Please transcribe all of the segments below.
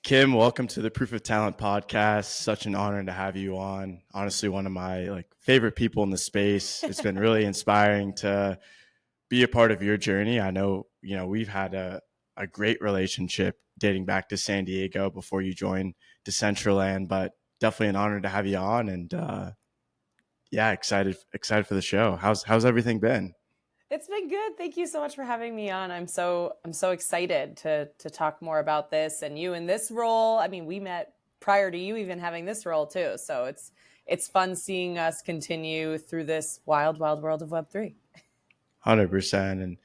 Kim, welcome to the Proof of Talent podcast. Such an honor to have you on. Honestly, one of my favorite people in the space. It's been really inspiring to be a part of your journey. I know, we've had a great relationship dating back to San Diego before you joined Decentraland, but definitely an honor to have you on and yeah, excited for the show. How's everything been? It's been good. Thank you so much for having me on. I'm so excited to talk more about this and you in this role. I mean, we met prior to you even having this role too. So it's fun seeing us continue through this wild, wild world of Web3. 100%. And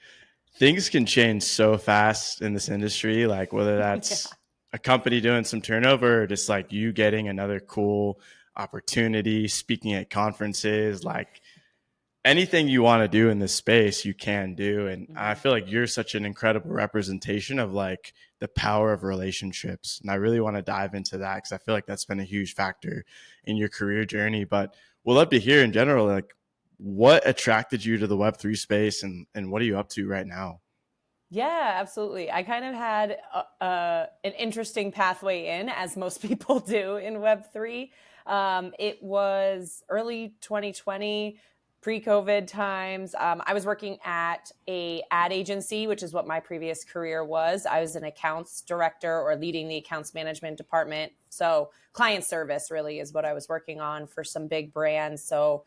things can change so fast in this industry, like whether Yeah. that's a company doing some turnover or just like you getting another cool opportunity, speaking at conferences, like anything you want to do in this space, you can do. And I Mhm. feel like you're such an incredible representation of like the power of relationships. And I really want to dive into that because I feel like that's been a huge factor in your career journey. But we'll love to hear in general, like what attracted you to the Web3 space and what are you up to right now? Yeah, absolutely. I kind of had an interesting pathway in, as most people do in Web3. It was early 2020, pre-COVID times. I was working at a ad agency, which is what my previous career was. I was an accounts director or leading the accounts management department. So client service really is what I was working on for some big brands. So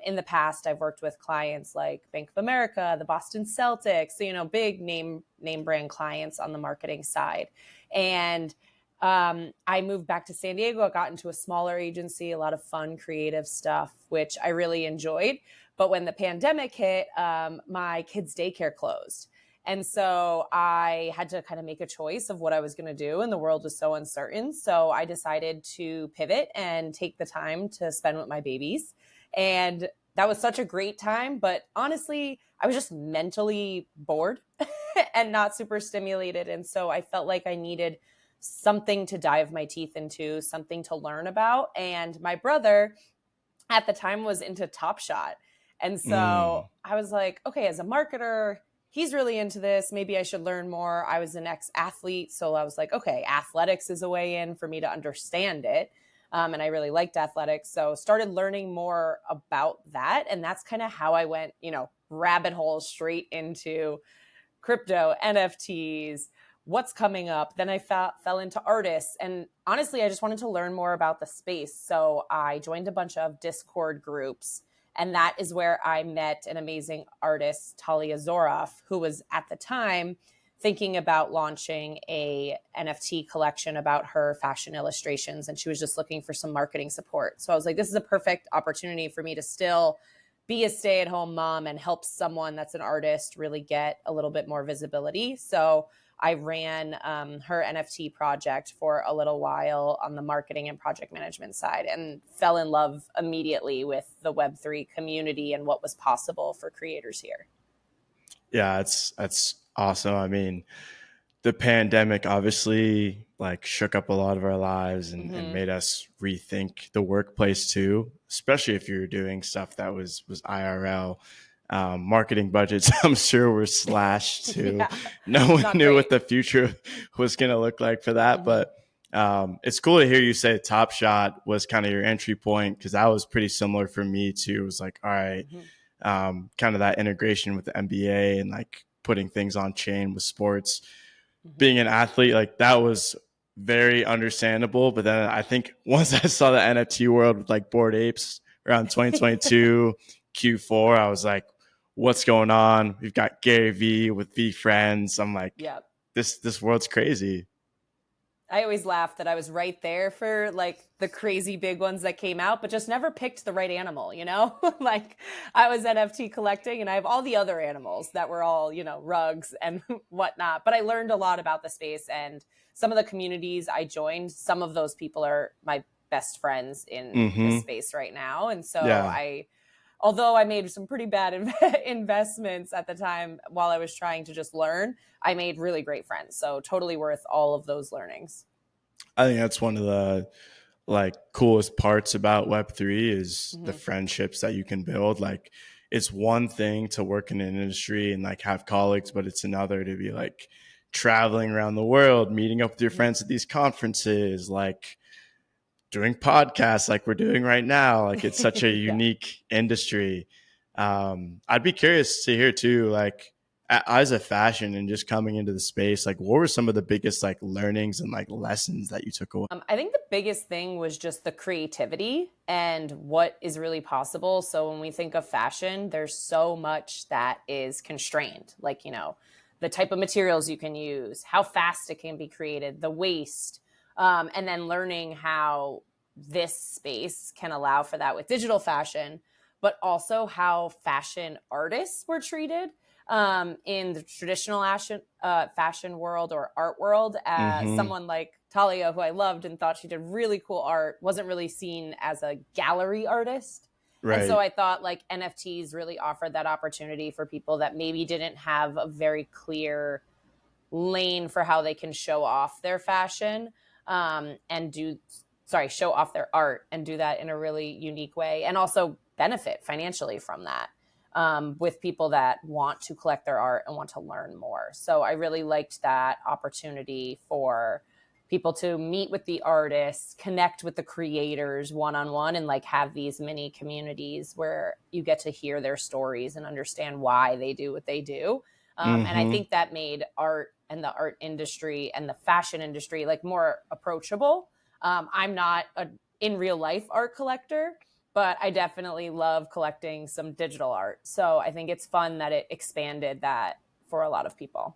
in the past, I've worked with clients like Bank of America, the Boston Celtics, big name brand clients on the marketing side. And I moved back to San Diego. I got into a smaller agency, a lot of fun, creative stuff, which I really enjoyed. But when the pandemic hit, my kids' daycare closed. And so I had to kind of make a choice of what I was going to do, and the world was so uncertain. So I decided to pivot and take the time to spend with my babies. And that was such a great time. But honestly, I was just mentally bored and not super stimulated. And so I felt like I needed something to dive my teeth into, something to learn about. And my brother at the time was into Top Shot. And so Mm, I was like, okay, as a marketer, he's really into this. Maybe I should learn more. I was an ex athlete. So I was like, okay, athletics is a way in for me to understand it. And I really liked athletics. So started learning more about that. And that's kind of how I went, rabbit hole straight into crypto, NFTs, what's coming up. Then I fell into artists. And honestly, I just wanted to learn more about the space. So I joined a bunch of Discord groups. And that is where I met an amazing artist, Talia Zoroff, who was at the time thinking about launching a NFT collection about her fashion illustrations. And she was just looking for some marketing support. So I was like, this is a perfect opportunity for me to still be a stay-at-home mom and help someone that's an artist really get a little bit more visibility. So I ran her NFT project for a little while on the marketing and project management side and fell in love immediately with the Web3 community and what was possible for creators here. yeah, that's awesome. I mean, the pandemic obviously like shook up a lot of our lives and Mm-hmm. made us rethink the workplace too, especially if you're doing stuff that was IRL. Marketing budgets, I'm sure, were slashed too. Yeah, No one not knew great. what the future was going to look like for that. Mm-hmm. But it's cool to hear you say Top Shot was kind of your entry point because that was pretty similar for me too. It was like, all right, Mm-hmm. kind of that integration with the NBA and like putting things on chain with sports. Mm-hmm. Being an athlete, like that was very understandable. But then I think once I saw the NFT world with like Bored Apes around 2022 Q4, I was like, what's going on? We've got Gary V with V Friends. I'm like, Yeah. this world's crazy. I always laughed that I was right there for like the crazy big ones that came out, but just never picked the right animal, like I was NFT collecting and I have all the other animals that were all, rugs and whatnot. But I learned a lot about the space and some of the communities I joined. Some of those people are my best friends in the Mm-hmm. space right now. And so Yeah. although I made some pretty bad investments at the time while I was trying to just learn, I made really great friends. So totally worth all of those learnings. I think that's one of the like coolest parts about Web3 is the Mm-hmm. friendships that you can build. Like it's one thing to work in an industry and like have colleagues, but it's another to be like traveling around the world, meeting up with your friends at these conferences, like doing podcasts like we're doing right now. Like it's such a Yeah. unique industry. I'd be curious to hear too, like as a fashion and just coming into the space, like what were some of the biggest like learnings and like lessons that you took away? I think the biggest thing was just the creativity and what is really possible. So when we think of fashion, there's so much that is constrained, like, the type of materials you can use, how fast it can be created, the waste, and then learning how this space can allow for that with digital fashion, but also how fashion artists were treated in the traditional fashion world or art world. Mm-hmm. Someone like Talia, who I loved and thought she did really cool art, wasn't really seen as a gallery artist. And so Right. I thought like NFTs really offered that opportunity for people that maybe didn't have a very clear lane for how they can show off their fashion and show off their art and do that in a really unique way and also benefit financially from that with people that want to collect their art and want to learn more. So I really liked that opportunity for people to meet with the artists, connect with the creators one-on-one, and like have these mini communities where you get to hear their stories and understand why they do what they do. And I Mm-hmm. think that made art and the art industry and the fashion industry like more approachable. I'm not a in real life art collector, but I definitely love collecting some digital art. So I think it's fun that it expanded that for a lot of people.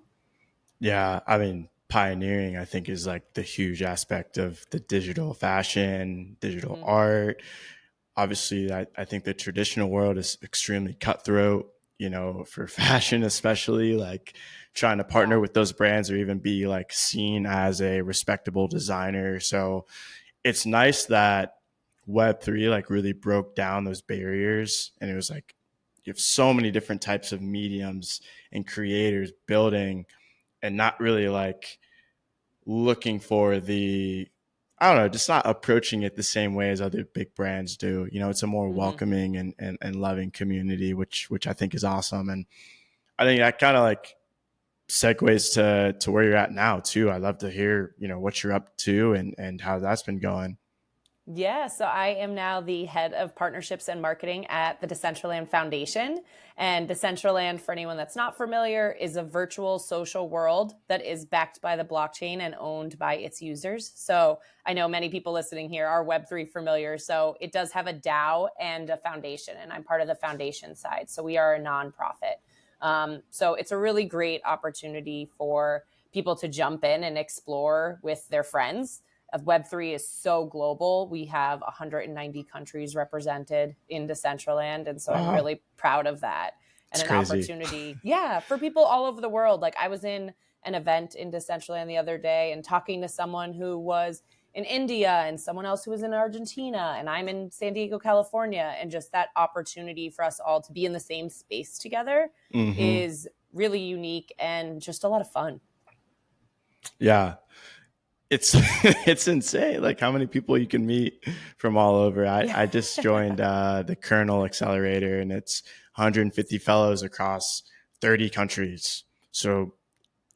Yeah, I mean, pioneering, I think, is like the huge aspect of the digital fashion, digital Mm-hmm. art. Obviously, I think the traditional world is extremely cutthroat, for fashion, especially like trying to partner Yeah. with those brands or even be like seen as a respectable designer. So it's nice that Web3 like really broke down those barriers. And it was like, you have so many different types of mediums and creators building and not really like looking for the I don't know, just not approaching it the same way as other big brands do. It's a more Mm-hmm. welcoming and loving community, which I think is awesome. And I think that kind of like segues to where you're at now too. I'd love to hear, what you're up to and how that's been going. Yeah, so I am now the head of partnerships and marketing at the Decentraland Foundation. And Decentraland, for anyone that's not familiar, is a virtual social world that is backed by the blockchain and owned by its users. So I know many people listening here are Web3 familiar. So it does have a DAO and a foundation, and I'm part of the foundation side. So we are a nonprofit. So it's a really great opportunity for people to jump in and explore with their friends. Web3 is so global. We have 190 countries represented in Decentraland. And so I'm Wow. really proud of that. And It's an crazy. opportunity, yeah, for people all over the world. Like I was in an event in Decentraland the other day and talking to someone who was in India and someone else who was in Argentina. And I'm in San Diego, California. And just that opportunity for us all to be in the same space together Hmm. is really unique and just a lot of fun. Yeah. It's it's insane like how many people you can meet from all over. I, Yeah. I just joined the Kernel Accelerator, and it's 150 fellows across 30 countries. So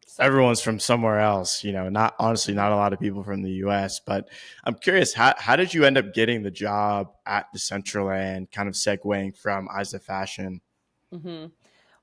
So cool. everyone's from somewhere else, not honestly Mm-hmm. not a lot of people from the US. But I'm curious, how did you end up getting the job at Decentraland, kind of segueing from Eyes of Fashion? Mm-hmm.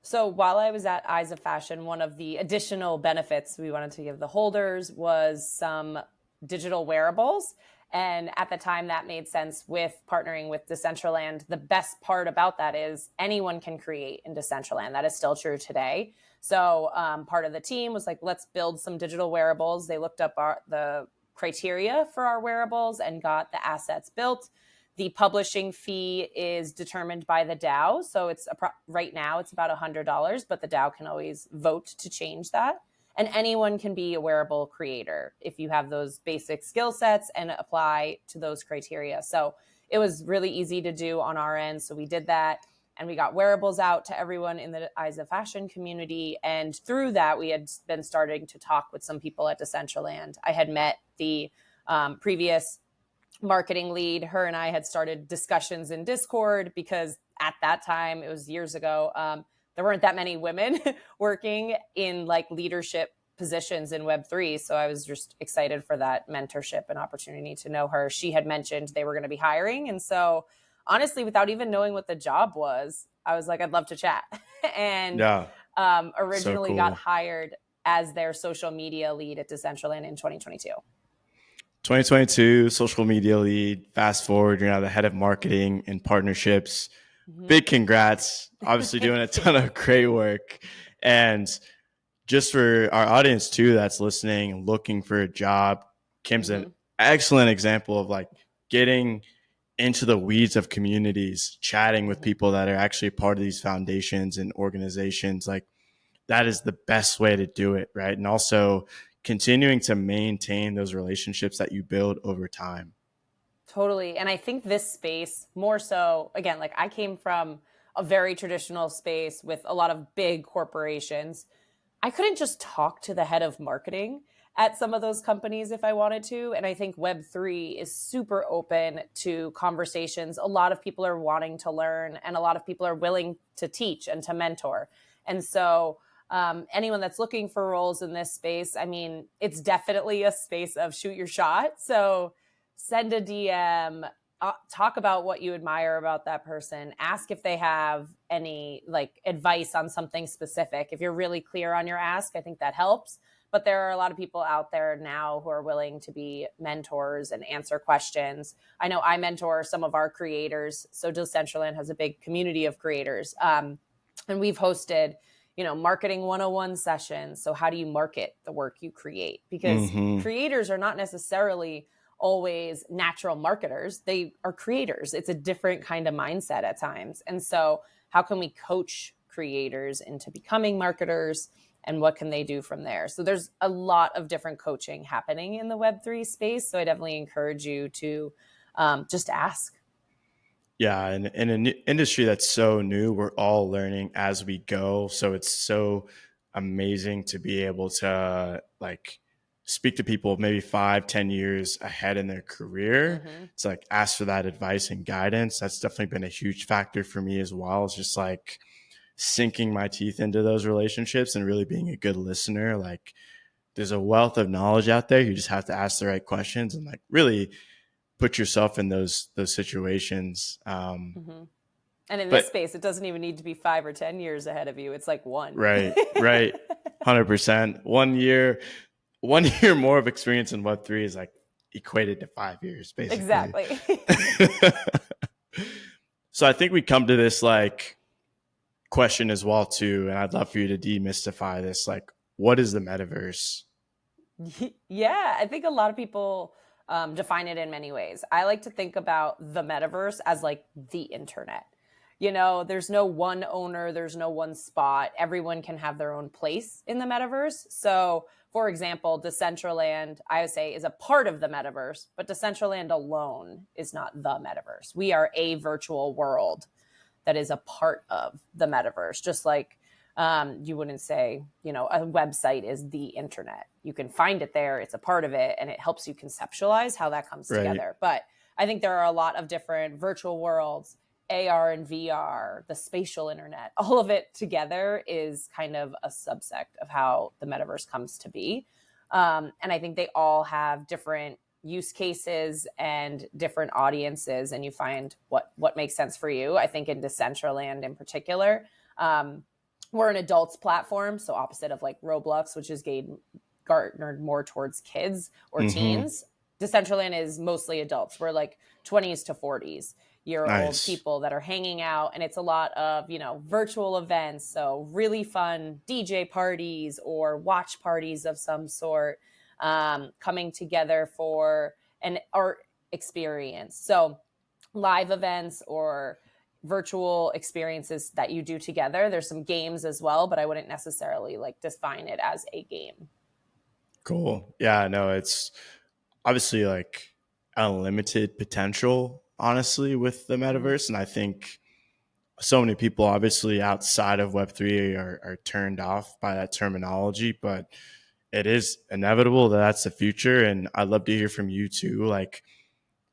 So while I was at Eyes of Fashion, one of the additional benefits we wanted to give the holders was some digital wearables. And at the time, that made sense with partnering with Decentraland. The best part about that is anyone can create in Decentraland. That is still true today. So part of the team was like, let's build some digital wearables. They looked up the criteria for our wearables and got the assets built. The publishing fee is determined by the DAO. So right now it's about $100, but the DAO can always vote to change that. And anyone can be a wearable creator if you have those basic skill sets and apply to those criteria. So it was really easy to do on our end. So we did that and we got wearables out to everyone in the Eyes of Fashion community. And through that, we had been starting to talk with some people at Decentraland. I had met the previous marketing lead. Her and I had started discussions in Discord because at that time, it was years ago, there weren't that many women working in like leadership positions in Web3. So I was just excited for that mentorship and opportunity to know her. She had mentioned they were going to be hiring. And so honestly, without even knowing what the job was, I was like, I'd love to chat. And Yeah. So originally got cool. hired as their social media lead at Decentraland in 2022. 2022 social media lead. Fast forward, you're now the head of marketing and partnerships. Mm-hmm. Big congrats. Obviously doing a ton of great work. And just for our audience too that's listening and looking for a job, Kim's an Mm-hmm. excellent example of like getting into the weeds of communities, chatting with Mm-hmm. people that are actually part of these foundations and organizations. Like that is the best way to do it, right? And also continuing to maintain those relationships that you build over time. Totally. And I think this space more so, again, like I came from a very traditional space with a lot of big corporations. I couldn't just talk to the head of marketing at some of those companies if I wanted to. And I think Web3 is super open to conversations. A lot of people are wanting to learn, and a lot of people are willing to teach and to mentor. And so, anyone that's looking for roles in this space, I mean, it's definitely a space of shoot your shot. So, send a DM, talk about what you admire about that person, ask if they have any like advice on something specific. If you're really clear on your ask, I think that helps. But there are a lot of people out there now who are willing to be mentors and answer questions. I know I mentor some of our creators. So Decentraland has a big community of creators. And we've hosted, marketing 101 sessions. So how do you market the work you create? Because creators are not necessarily always natural marketers. They are creators. It's a different kind of mindset at times. And so how can we coach creators into becoming marketers, and what can they do from there? So there's a lot of different coaching happening in the Web3 space. So I definitely encourage you to just ask. Yeah, and in an industry that's so new, we're all learning as we go. So it's so amazing to be able to like speak to people maybe 5-10 years ahead in their career. Mm-hmm. It's like ask for that advice and guidance. That's definitely been a huge factor for me as well. It's just like sinking my teeth into those relationships and really being a good listener. Like there's a wealth of knowledge out there. You just have to ask the right questions and like really put yourself in those situations. Mm-hmm. And in this But space, it doesn't even need to be 5 or 10 years ahead of you. It's like one. right, 100%. 1 year, 1 year more of experience in Web3 is like equated to 5 years, basically. Exactly. So I think we come to this like question as well too, and I'd love for you to demystify this. Like, what is the metaverse? Yeah, I think a lot of people define it in many ways. I like to think about the metaverse as like the internet. There's no one owner, there's no one spot. Everyone can have their own place in the metaverse. So, for example, Decentraland, I would say, is a part of the metaverse, but Decentraland alone is not the metaverse. We are a virtual world that is a part of the metaverse, just like you wouldn't say, a website is the internet. You can find it there, it's a part of it, and it helps you conceptualize how that comes together. But I think there are a lot of different virtual worlds, AR and VR, the spatial internet, all of it together is kind of a subsect of how the metaverse comes to be. And I think they all have different use cases and different audiences, and you find what makes sense for you. I think in Decentraland in particular, we're an adults platform, so opposite of like Roblox, which is garnered more towards kids or teens. Decentraland is mostly adults. We're like 20s to 40s year old people that are hanging out, and it's a lot of virtual events, so really fun DJ parties or watch parties of some sort, coming together for an art experience, so live events or virtual experiences that you do together. There's some games as well, but I wouldn't necessarily like define it as a game. Cool. Yeah, no, it's obviously like unlimited potential, honestly, with the metaverse. And I think so many people, obviously, outside of Web3 are turned off by that terminology, but it is inevitable that that's the future. And I'd love to hear from you too, like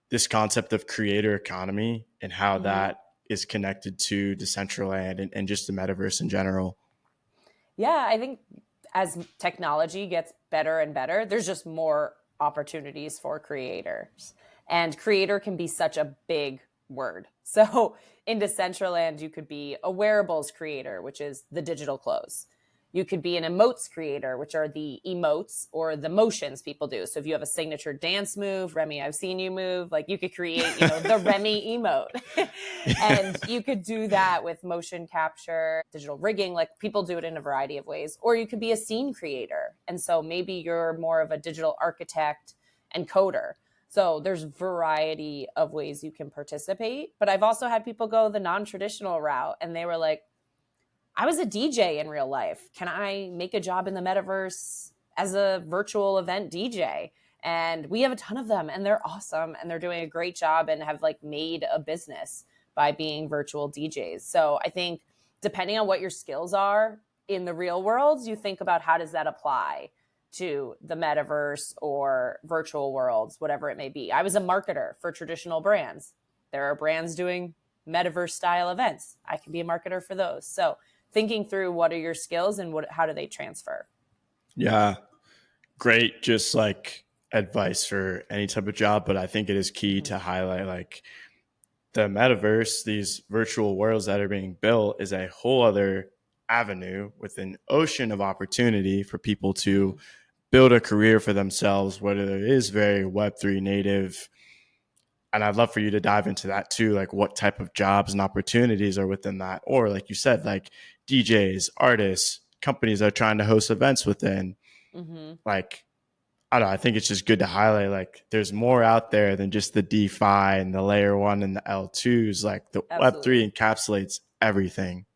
this concept of creator economy and how that is connected to Decentraland and just the metaverse in general. Yeah, I think as technology gets better and better, there's just more opportunities for creators. And creator can be such a big word. So in Decentraland, you could be a wearables creator, which is the digital clothes. You could be an emotes creator, which are the emotes or the motions people do. So if you have a signature dance move, Remy, I've seen you move, like you could create, the Remy emote. And you could do that with motion capture, digital rigging, like people do it in a variety of ways. Or you could be a scene creator. And so maybe you're more of a digital architect and coder. So there's variety of ways you can participate. But I've also had people go the non-traditional route, and they were like, I was a DJ in real life. Can I make a job in the metaverse as a virtual event DJ? And we have a ton of them, and they're awesome, and they're doing a great job and have like made a business by being virtual DJs. So I think depending on what your skills are in the real world, you think about how does that apply to the metaverse or virtual worlds, whatever it may be. I was a marketer for traditional brands. There are brands doing metaverse style events. I can be a marketer for those. So thinking through what are your skills and how do they transfer? Yeah, great. Just like advice for any type of job, but I think it is key to highlight like the metaverse, these virtual worlds that are being built is a whole other avenue with an ocean of opportunity for people to build a career for themselves, whether it is very Web3 native. And I'd love for you to dive into that too, like what type of jobs and opportunities are within that. Or like you said, like DJs, artists, companies that are trying to host events within. Like, I don't know, I think it's just good to highlight like there's more out there than just the DeFi and the layer one and the L2s. Like the Absolutely. Web3 encapsulates everything.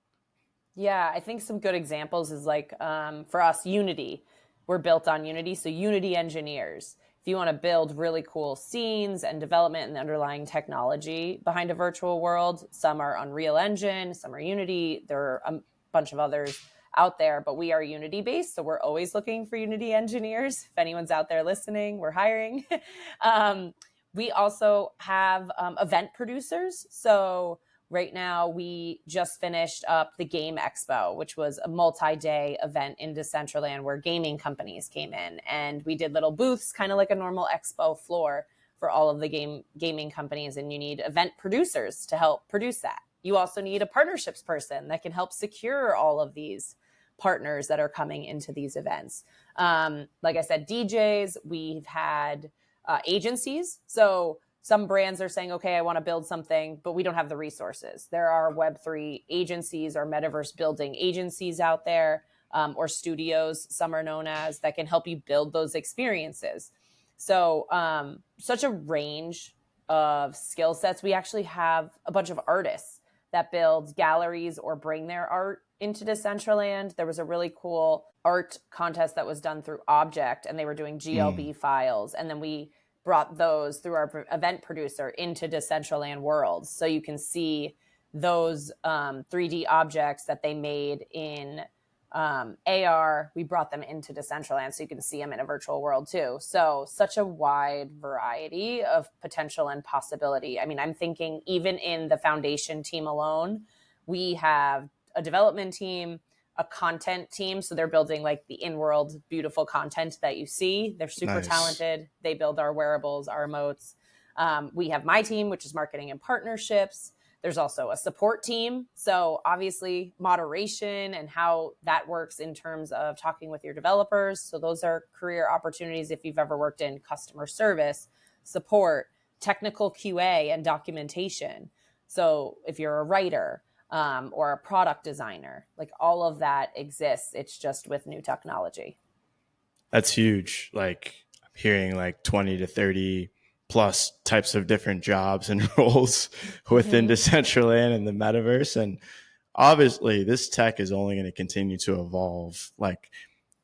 Yeah, I think some good examples is like for us, Unity. We're built on Unity. So Unity engineers, if you want to build really cool scenes and development and the underlying technology behind a virtual world, some are Unreal Engine, some are Unity. There are a bunch of others out there, but we are Unity based. So we're always looking for Unity engineers. If anyone's out there listening, we're hiring. We also have event producers. So right now, we just finished up the Game Expo, which was a multi-day event in Decentraland where gaming companies came in. And we did little booths, kind of like a normal expo floor for all of the gaming companies. And you need event producers to help produce that. You also need a partnerships person that can help secure all of these partners that are coming into these events. Like I said, DJs, we've had agencies. So some brands are saying, okay, I want to build something, but we don't have the resources. There are Web3 agencies or metaverse building agencies out there, or studios, some are known as, that can help you build those experiences. So such a range of skill sets. We actually have a bunch of artists that build galleries or bring their art into Decentraland. There was a really cool art contest that was done through Object, and they were doing GLB files. And then we brought those through our event producer into Decentraland Worlds. So you can see those 3D objects that they made in AR. We brought them into Decentraland so you can see them in a virtual world too. So such a wide variety of potential and possibility. I mean, I'm thinking even in the foundation team alone, we have a development team, a content team. So they're building like the in-world beautiful content that you see. They're super talented. They build our wearables, our emotes. We have my team, which is marketing and partnerships. There's also a support team. So obviously moderation and how that works in terms of talking with your developers. So those are career opportunities if you've ever worked in customer service, support, technical QA, and documentation. So if you're a writer, or a product designer, like all of that exists. It's just with new technology. That's huge. Like I'm hearing like 20 to 30 plus types of different jobs and roles within Decentraland and the metaverse. And obviously this tech is only going to continue to evolve. Like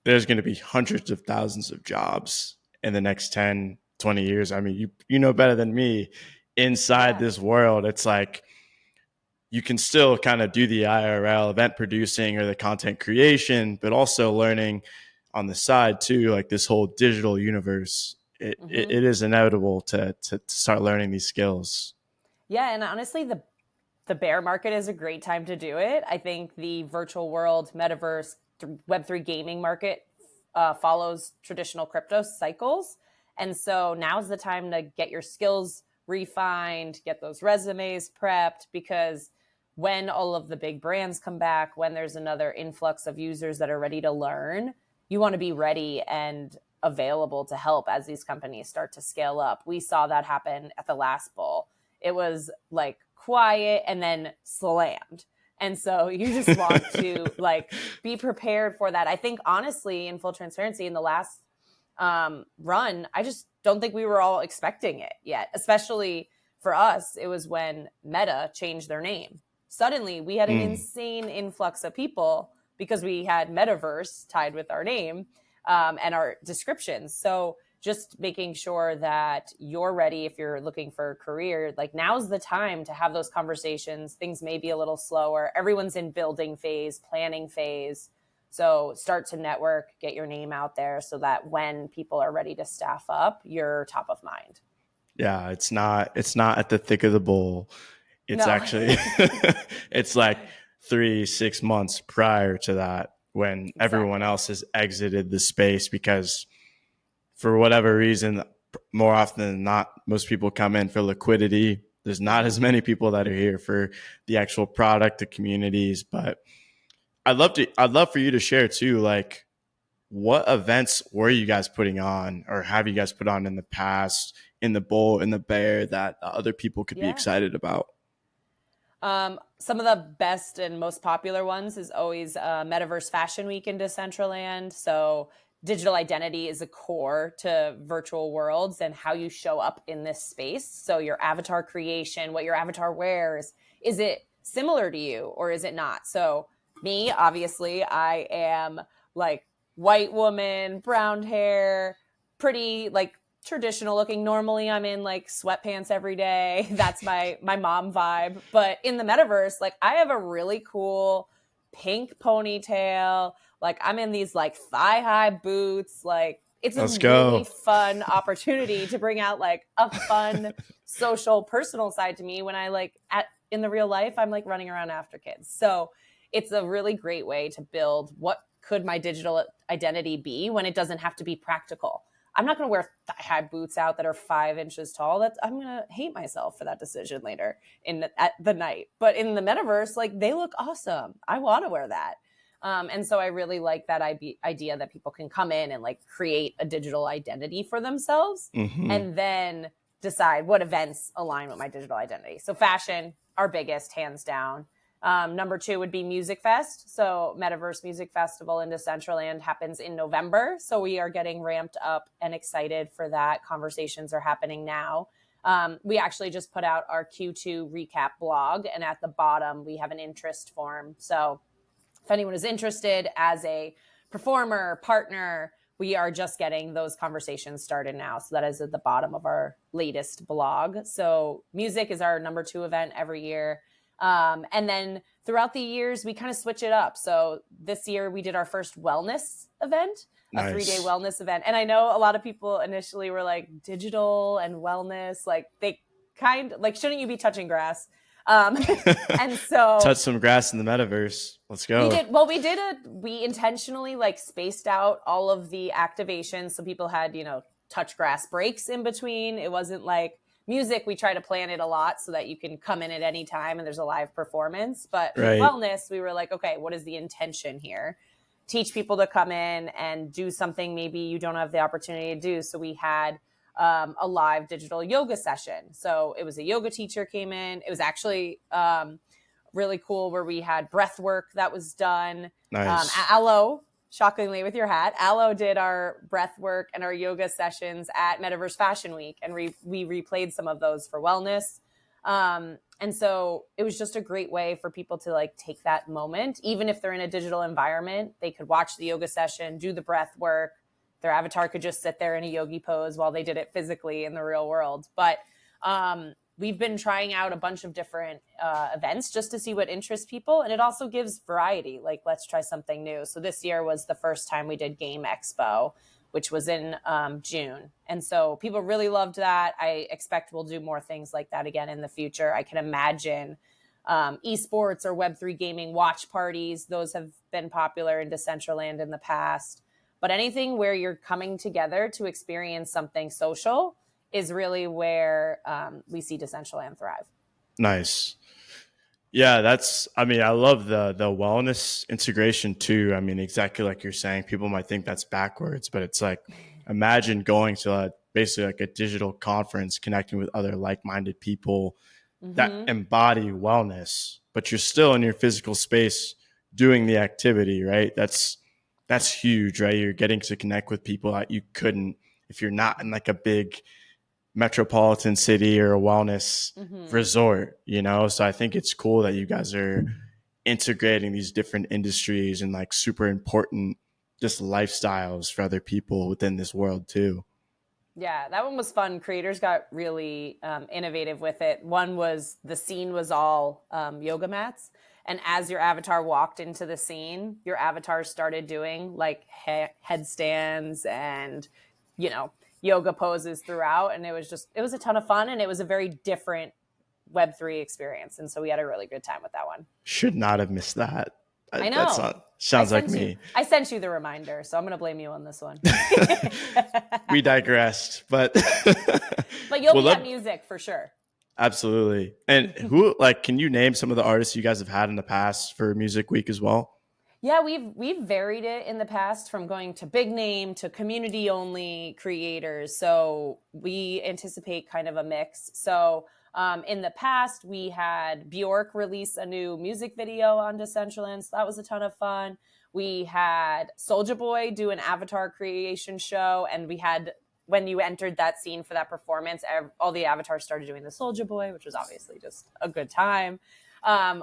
there's going to be hundreds of thousands of jobs in the next 10, 20 years. I mean, you know better than me inside this world. It's like, you can still kind of do the IRL event producing or the content creation, but also learning on the side too, like this whole digital universe. It is inevitable to start learning these skills. Yeah, and honestly, the bear market is a great time to do it. I think the virtual world, metaverse, Web3 gaming market follows traditional crypto cycles. And so now's the time to get your skills refined, get those resumes prepped, because when all of the big brands come back, when there's another influx of users that are ready to learn, you want to be ready and available to help as these companies start to scale up. We saw that happen at the last bull. It was like quiet and then slammed. And so you just want to like be prepared for that. I think honestly, in full transparency, in the last run, I just don't think we were all expecting it yet. Especially for us, it was when Meta changed their name. Suddenly, we had an insane influx of people because we had Metaverse tied with our name and our descriptions. So just making sure that you're ready if you're looking for a career, like now's the time to have those conversations. Things may be a little slower. Everyone's in building phase, planning phase. So start to network, get your name out there so that when people are ready to staff up, you're top of mind. Yeah, it's not at the thick of the bowl. It's actually it's like 3-6 months prior to that when everyone else has exited the space, because for whatever reason, more often than not, most people come in for liquidity. There's not as many people that are here for the actual product, the communities. But I'd love for you to share too, like what events were you guys putting on or have you guys put on in the past, in the bull, in the bear, that other people could be excited about? Some of the best and most popular ones is always Metaverse Fashion Week in Decentraland. So digital identity is a core to virtual worlds and how you show up in this space. So your avatar creation, what your avatar wears, is it similar to you or is it not? So me, obviously, I am like white woman, brown hair, pretty like traditional looking. Normally I'm in like sweatpants every day. That's my mom vibe. But in the metaverse, like I have a really cool pink ponytail. Like I'm in these like thigh high boots. Like it's a really fun opportunity to bring out like a fun social personal side to me when I like in the real life, I'm like running around after kids. So it's a really great way to build what could my digital identity be when it doesn't have to be practical. I'm not going to wear thigh-high boots out that are 5 inches tall. I'm going to hate myself for that decision later at the night. But in the metaverse, like they look awesome. I want to wear that. And so I really like that idea that people can come in and like create a digital identity for themselves and then decide what events align with my digital identity. So fashion, our biggest, hands down. Number 2 would be Music Fest. So Metaverse Music Festival in Decentraland happens in November. So we are getting ramped up and excited for that. Conversations are happening now. We actually just put out our Q2 recap blog, and at the bottom we have an interest form. So if anyone is interested as a performer, partner, we are just getting those conversations started now. So that is at the bottom of our latest blog. So music is our number 2 event every year. And then throughout the years, we kind of switch it up. So this year we did our first wellness event, a 3-day wellness event. And I know a lot of people initially were like digital and wellness, like they kind like, shouldn't you be touching grass? And so touch some grass in the metaverse. Let's go. We intentionally like spaced out all of the activations. So people had, touch grass breaks in between. It wasn't like music. We try to plan it a lot so that you can come in at any time and there's a live performance. But with wellness, we were like, okay, what is the intention here? Teach people to come in and do something maybe you don't have the opportunity to do. So we had a live digital yoga session. So it was a yoga teacher came in. It was actually really cool where we had breath work that was done. Nice. Aloe, shockingly with your hat, Aloe did our breath work and our yoga sessions at Metaverse Fashion Week. And we replayed some of those for wellness. And so it was just a great way for people to like take that moment. Even if they're in a digital environment, they could watch the yoga session, do the breath work. Their avatar could just sit there in a yogi pose while they did it physically in the real world. But we've been trying out a bunch of different events just to see what interests people. And it also gives variety. Like, let's try something new. So this year was the first time we did Game Expo, which was in June. And so people really loved that. I expect we'll do more things like that again in the future. I can imagine esports or Web3 gaming watch parties. Those have been popular in Decentraland in the past. But anything where you're coming together to experience something social is really where we see Decentraland thrive. Nice. Yeah, I mean, I love the wellness integration too. I mean, exactly like you're saying, people might think that's backwards, but it's like, imagine going to basically like a digital conference, connecting with other like-minded people that embody wellness, but you're still in your physical space doing the activity, right? That's huge, right? You're getting to connect with people that you couldn't if you're not in like a big metropolitan city or a wellness resort, So I think it's cool that you guys are integrating these different industries and like super important just lifestyles for other people within this world too. Yeah, that one was fun. Creators got really innovative with it. One was the scene was all yoga mats. And as your avatar walked into the scene, your avatar started doing like headstands and, yoga poses throughout. And it was a ton of fun. And it was a very different Web3 experience. And so we had a really good time with that one. Should not have missed that. I know. Sounds like me. I sent you the reminder, so I'm going to blame you on this one. We digressed, but you'll be at music for sure. Absolutely. And can you name some of the artists you guys have had in the past for Music Week as well? Yeah, we've varied it in the past from going to big name to community only creators. So we anticipate kind of a mix. So in the past, we had Bjork release a new music video on Decentraland. So that was a ton of fun. We had Soulja Boy do an avatar creation show. And we had, when you entered that scene for that performance, all the avatars started doing the Soulja Boy, which was obviously just a good time.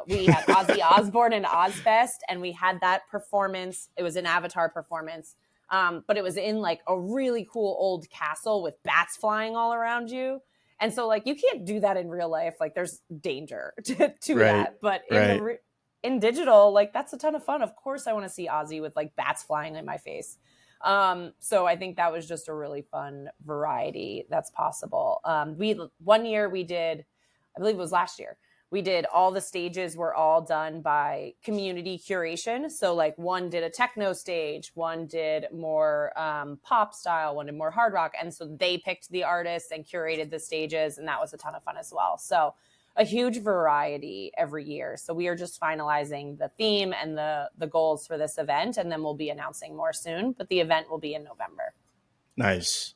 We had Ozzy Osbourne and Ozfest, and we had that performance. It was an avatar performance. But it was in like a really cool old castle with bats flying all around you. And so, like, you can't do that in real life. Like, there's danger to that. But in digital, like, that's a ton of fun. Of course, I want to see Ozzy with, like, bats flying in my face. So I think that was just a really fun variety that's possible. One year we did, I believe it was last year, we did all the stages were all done by community curation. So like one did a techno stage, one did more pop style, one did more hard rock. And so they picked the artists and curated the stages. And that was a ton of fun as well. So a huge variety every year. So we are just finalizing the theme and the goals for this event. And then we'll be announcing more soon. But the event will be in November. Nice.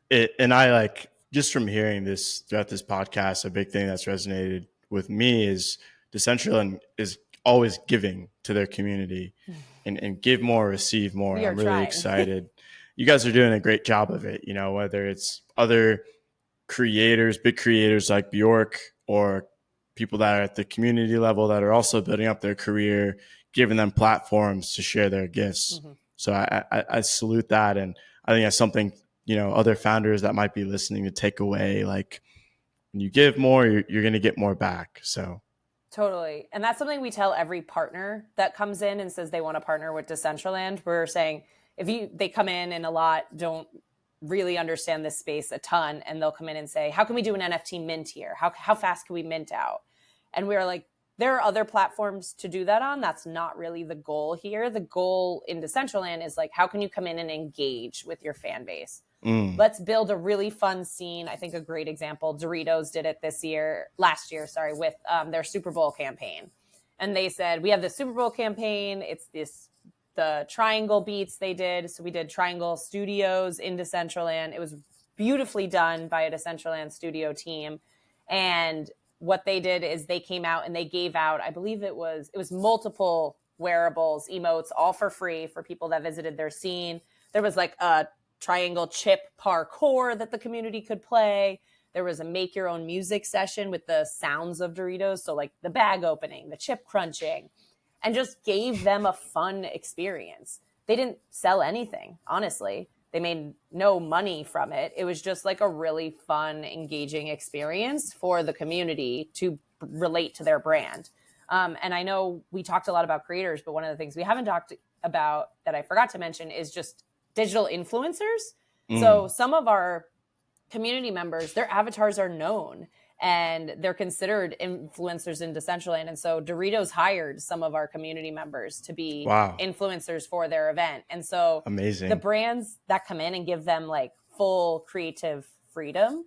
And I like, just from hearing this throughout this podcast, a big thing that's resonated with me is Decentraland is always giving to their community and give more, receive more. I'm really excited. You guys are doing a great job of it, whether it's other creators, big creators like Bjork, or people that are at the community level that are also building up their career, giving them platforms to share their gifts. So I salute that. And I think that's something, other founders that might be listening to take away, like, when you give more, you're going to get more back. So totally. And that's something we tell every partner that comes in and says they want to partner with Decentraland. We're saying they come in and a lot don't really understand this space a ton, and they'll come in and say, how can we do an NFT mint here? How fast can we mint out? And we're like, there are other platforms to do that on. That's not really the goal here. The goal in Decentraland is like, how can you come in and engage with your fan base? Let's build a really fun scene. I think a great example, Doritos did it last year, with their Super Bowl campaign. And they said, we have the Super Bowl campaign. It's the triangle beats they did. So we did Triangle Studios in Decentraland. It was beautifully done by a Decentraland studio team. And what they did is they came out and they gave out, I believe it was multiple wearables, emotes, all for free for people that visited their scene. There was like a triangle chip parkour that the community could play. There was a make your own music session with the sounds of Doritos. So like the bag opening, the chip crunching, and just gave them a fun experience. They didn't sell anything, honestly. They made no money from it. It was just like a really fun, engaging experience for the community to relate to their brand. And I know we talked a lot about creators, but one of the things we haven't talked about that I forgot to mention is just digital influencers. So some of our community members, their avatars are known. and they're considered influencers in Decentraland. And so Doritos hired some of our community members to be Wow. influencers for their event. And so the Amazing. brands that come in and give them like full creative freedom,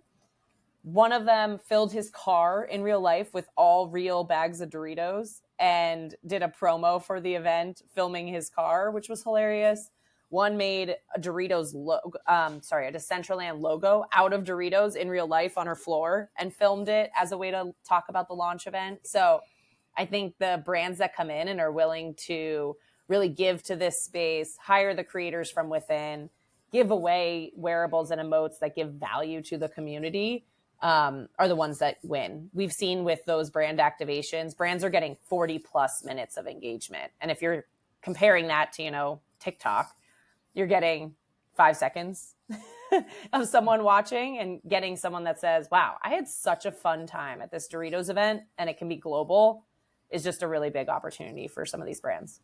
one of them filled his car in real life with all real bags of Doritos and did a promo for the event, filming his car, which was hilarious. One made a Doritos logo, a Decentraland logo out of Doritos in real life on her floor and filmed it as a way to talk about the launch event. So I think the brands that come in and are willing to really give to this space, hire the creators from within, give away wearables and emotes that give value to the community, are the ones that win. We've seen with those brand activations, brands are getting 40 plus minutes of engagement. And if you're comparing that to, TikTok, you're getting 5 seconds of someone watching and getting someone that says, wow, I had such a fun time at this Doritos event, and it can be global, is just a really big opportunity for some of these brands.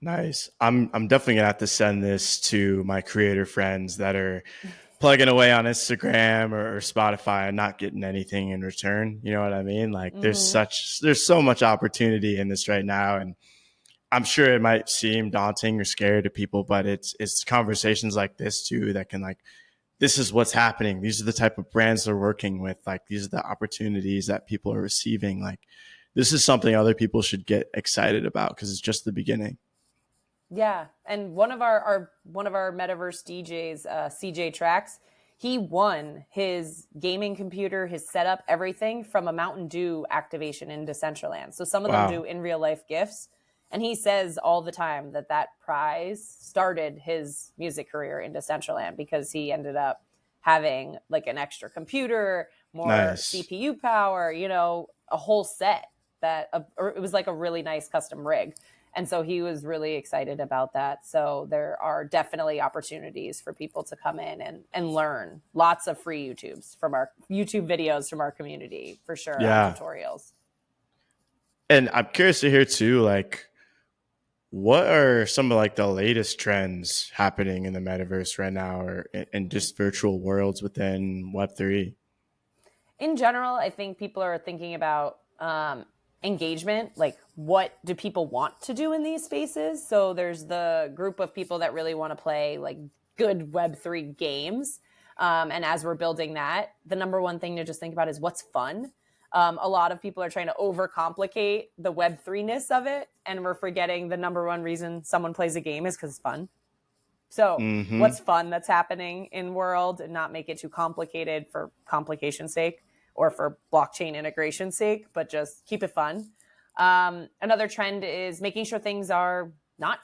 Nice. I'm definitely gonna have to send this to my creator friends that are plugging away on Instagram or Spotify and not getting anything in return. You know what I mean? Like there's so much opportunity in this right now. And I'm sure it might seem daunting or scary to people, but it's conversations like this too that can like, this is what's happening. These are the type of brands they're working with. Like these are the opportunities that people are receiving. Like this is something other people should get excited about because it's just the beginning. Yeah, and one of our Metaverse DJs, CJ Trax, he won his gaming computer, his setup, everything from a Mountain Dew activation in Decentraland. So some of them do in real life gifts, and he says all the time that prize started his music career in Decentraland because he ended up having like an extra computer, more CPU power, a whole set or it was like a really nice custom rig. And so he was really excited about that. So there are definitely opportunities for people to come in and learn. Lots of free YouTube videos from our community for sure. On tutorials. And I'm curious to hear too, like, what are some of like the latest trends happening in the metaverse right now or in just virtual worlds within Web3? In general, I think people are thinking about engagement, like what do people want to do in these spaces? So there's the group of people that really want to play like good Web3 games. And as we're building that, the number one thing to just think about is what's fun. A lot of people are trying to overcomplicate the Web3-ness of it. And we're forgetting the number one reason someone plays a game is because it's fun. So what's fun that's happening in world and not make it too complicated for complication's sake or for blockchain integration's sake, but just keep it fun. Another trend is making sure things are not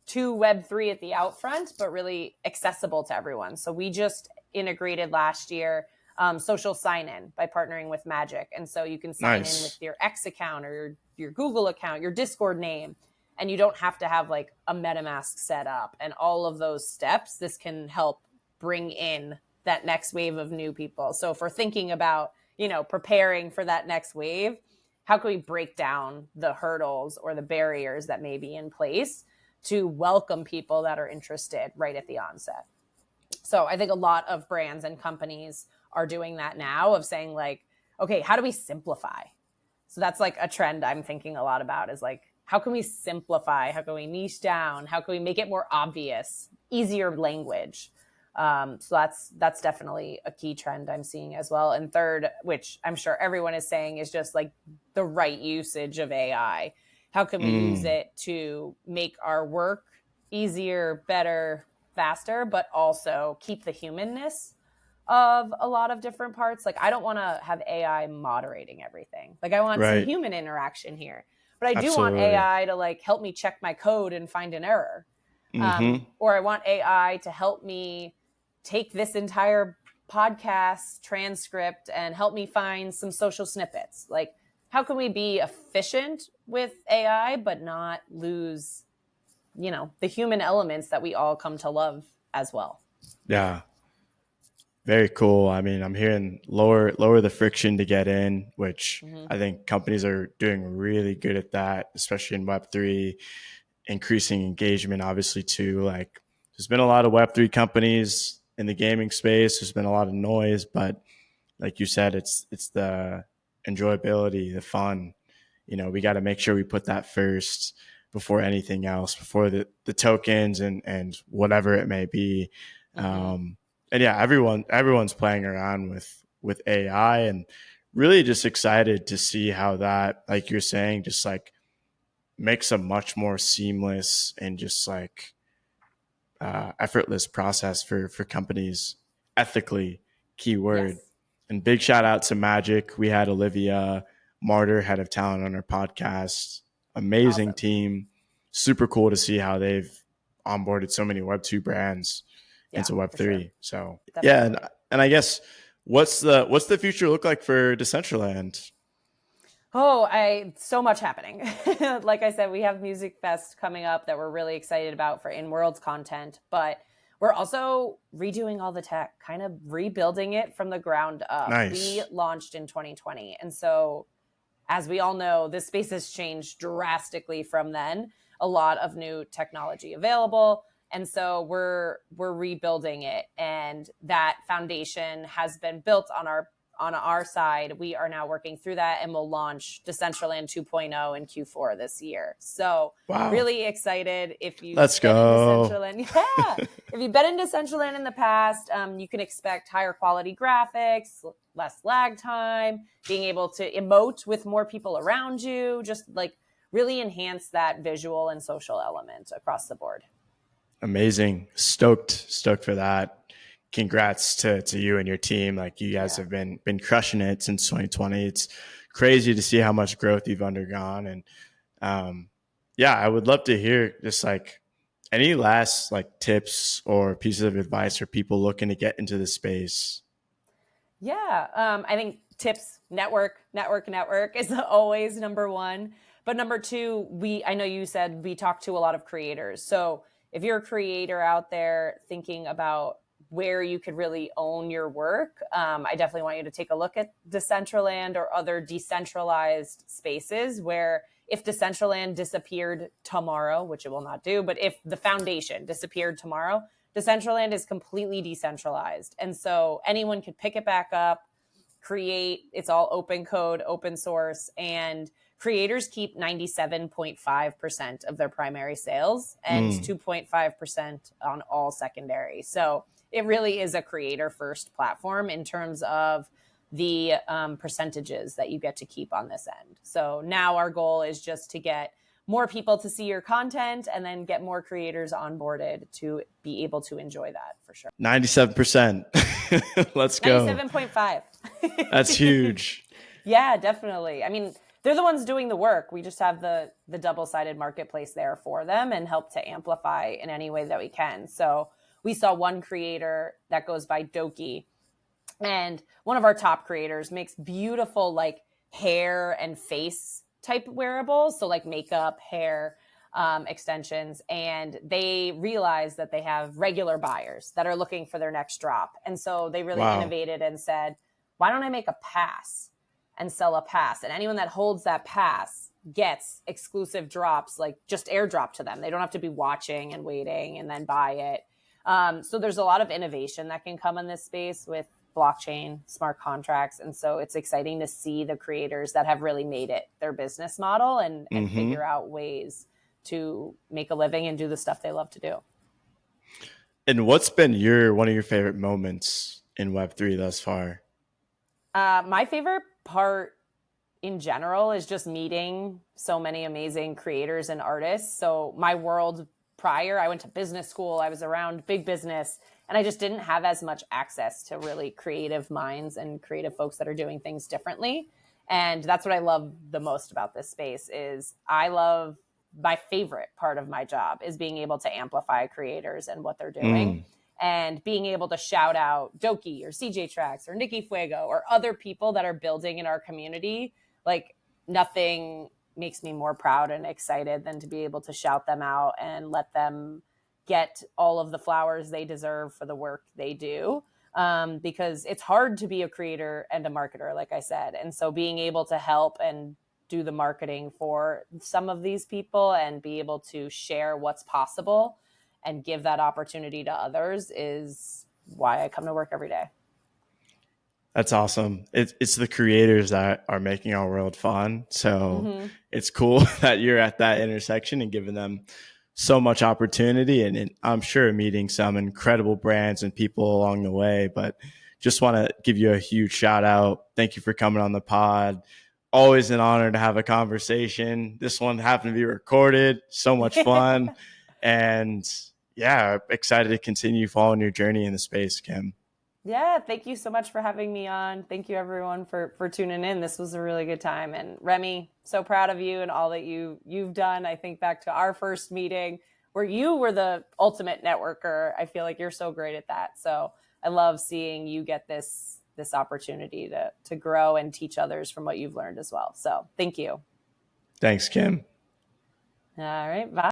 too Web3 at the out front, but really accessible to everyone. So we just integrated last year social sign-in by partnering with Magic. And so you can sign in with your X account or your Google account, your Discord name, and you don't have to have like a MetaMask set up and all of those steps. This can help bring in that next wave of new people. So if we're thinking about, preparing for that next wave, how can we break down the hurdles or the barriers that may be in place to welcome people that are interested right at the onset? So I think a lot of brands and companies are doing that now of saying like, okay, how do we simplify? So that's like a trend I'm thinking a lot about is like, how can we simplify? How can we niche down? How can we make it more obvious, easier language? So that's definitely a key trend I'm seeing as well. And third, which I'm sure everyone is saying, is just like the right usage of AI. How can we use it to make our work easier, better, faster, but also keep the humanness of a lot of different parts? Like I don't want to have AI moderating everything. Like I want some human interaction here, but I do want AI to like help me check my code and find an error. Or I want AI to help me take this entire podcast transcript and help me find some social snippets. Like, how can we be efficient with AI, but not lose, the human elements that we all come to love as well? Yeah. Very cool. I mean, I'm hearing lower the friction to get in, which I think companies are doing really good at that, especially in Web3, increasing engagement, obviously, too. Like, there's been a lot of Web3 companies in the gaming space. There's been a lot of noise, but like you said, it's the enjoyability, the fun. We got to make sure we put that first before anything else, before the tokens and whatever it may be. Mm-hmm. And yeah, everyone's playing around with AI, and really just excited to see how that, like you're saying, just like makes a much more seamless and just like effortless process for companies ethically. Keyword. Yes. And big shout out to Magic. We had Olivia Martyr, head of talent, on our podcast. Amazing Awesome. team. Super cool to see how they've onboarded so many Web2 brands Yeah, into for sure. Web3. So yeah, Definitely. and I guess what's the future look like for Decentraland? So much happening. Like I said, we have Music Fest coming up that we're really excited about for in-worlds content, but we're also redoing all the tech, kind of rebuilding it from the ground up. We Nice. launched in 2020. And so, as we all know, this space has changed drastically from then. A lot of new technology available. And so we're rebuilding it. And that foundation has been built on our side. We are now working through that, and we'll launch Decentraland 2.0 in Q4 this year. So Wow. really excited. If you've Let's been in go. Decentraland, yeah. If you've been in Decentraland in the past, you can expect higher quality graphics, less lag time, being able to emote with more people around you, just like really enhance that visual and social element across the board. Amazing. Stoked for that. Congrats to you and your team. Like, you guys Yeah. have been crushing it since 2020. It's crazy to see how much growth you've undergone. And yeah, I would love to hear just like any last like tips or pieces of advice for people looking to get into the space. Yeah. I think tips, network is always number one. But number two, I know you said we talk to a lot of creators. So if you're a creator out there thinking about where you could really own your work, I definitely want you to take a look at Decentraland or other decentralized spaces where if Decentraland disappeared tomorrow, which it will not do, but if the foundation disappeared tomorrow, Decentraland is completely decentralized. And so anyone could pick it back up, create, it's all open code, open source, and creators keep 97.5% of their primary sales and Mm. 2.5% on all secondary. So it really is a creator first platform in terms of the percentages that you get to keep on this end. So now our goal is just to get more people to see your content and then get more creators onboarded to be able to enjoy that for sure. 97%. Let's go. 97.5. That's huge. Yeah, definitely. I mean, they're the ones doing the work. We just have the double-sided marketplace there for them and help to amplify in any way that we can. So we saw one creator that goes by Doki, and one of our top creators makes beautiful like hair and face type wearables. So like makeup, hair, extensions. And they realize that they have regular buyers that are looking for their next drop. And so they really Wow. innovated and said, why don't I make a pass and sell a pass? And anyone that holds that pass gets exclusive drops, like just airdrop to them. They don't have to be watching and waiting and then buy it. So there's a lot of innovation that can come in this space with blockchain, smart contracts. And so it's exciting to see the creators that have really made it their business model and figure out ways to make a living and do the stuff they love to do. And what's been one of your favorite moments in Web3 thus far? My favorite part in general is just meeting so many amazing creators and artists. So my world prior, I went to business school, I was around big business, and I just didn't have as much access to really creative minds and creative folks that are doing things differently. And that's what I love the most about this space is my favorite part of my job is being able to amplify creators and what they're doing. And being able to shout out Doki or CJ Tracks or Nikki Fuego or other people that are building in our community, like nothing makes me more proud and excited than to be able to shout them out and let them get all of the flowers they deserve for the work they do. Because it's hard to be a creator and a marketer, like I said. And so being able to help and do the marketing for some of these people and be able to share what's possible and give that opportunity to others is why I come to work every day. That's awesome. It's the creators that are making our world fun. So Mm-hmm. it's cool that you're at that intersection and giving them so much opportunity. And I'm sure meeting some incredible brands and people along the way. But just want to give you a huge shout out. Thank you for coming on the pod. Always an honor to have a conversation. This one happened to be recorded. So much fun. And yeah, excited to continue following your journey in the space, Kim. Yeah, thank you so much for having me on. Thank you everyone for tuning in. This was a really good time. And Remy, so proud of you and all that you've done. I think back to our first meeting where you were the ultimate networker. I feel like you're so great at that. So I love seeing you get this opportunity to grow and teach others from what you've learned as well. So thank you. Thanks, Kim. All right. Bye.